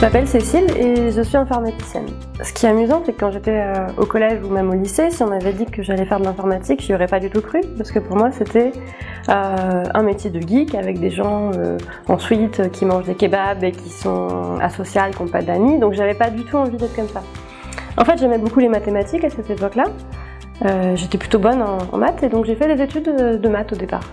m'appelle Cécile et je suis informaticienne. Ce qui est amusant, c'est que quand j'étais au collège ou même au lycée, si on m'avait dit que j'allais faire de l'informatique, j'y aurais pas du tout cru, parce que pour moi c'était un métier de geek avec des gens en suite qui mangent des kebabs et qui sont asociales, qui n'ont pas d'amis, donc j'avais pas du tout envie d'être comme ça. En fait, j'aimais beaucoup les mathématiques à cette époque-là. J'étais plutôt bonne en maths et donc j'ai fait des études de maths au départ.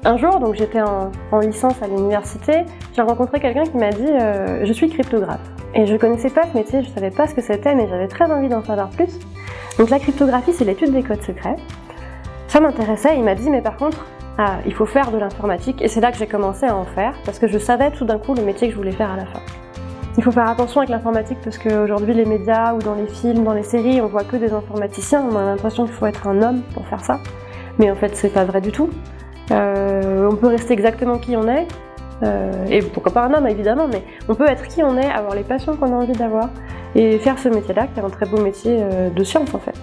Un jour, donc j'étais en licence à l'université, j'ai rencontré quelqu'un qui m'a dit « je suis cryptographe ». Et je connaissais pas ce métier, je savais pas ce que c'était, mais j'avais très envie d'en savoir plus. Donc la cryptographie, c'est l'étude des codes secrets. Ça m'intéressait, il m'a dit « mais par contre, il faut faire de l'informatique ». Et c'est là que j'ai commencé à en faire, parce que je savais tout d'un coup le métier que je voulais faire à la fin. Il faut faire attention avec l'informatique parce qu'aujourd'hui les médias ou dans les films, dans les séries, on voit que des informaticiens, on a l'impression qu'il faut être un homme pour faire ça. Mais en fait, c'est pas vrai du tout. On peut rester exactement qui on est, et pourquoi pas un homme évidemment, mais on peut être qui on est, avoir les passions qu'on a envie d'avoir, et faire ce métier-là qui est un très beau métier de science en fait.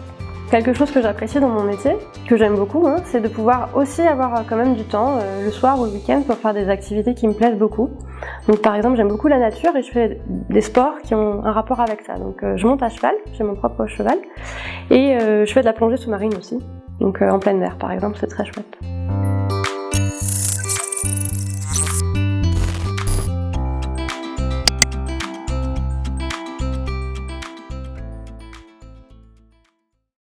Quelque chose que j'apprécie dans mon métier, que j'aime beaucoup, c'est de pouvoir aussi avoir quand même du temps, le soir ou le week-end, pour faire des activités qui me plaisent beaucoup. Donc par exemple, j'aime beaucoup la nature et je fais des sports qui ont un rapport avec ça. Donc je monte à cheval, j'ai mon propre cheval, et je fais de la plongée sous-marine aussi. Donc en pleine mer par exemple, c'est très chouette.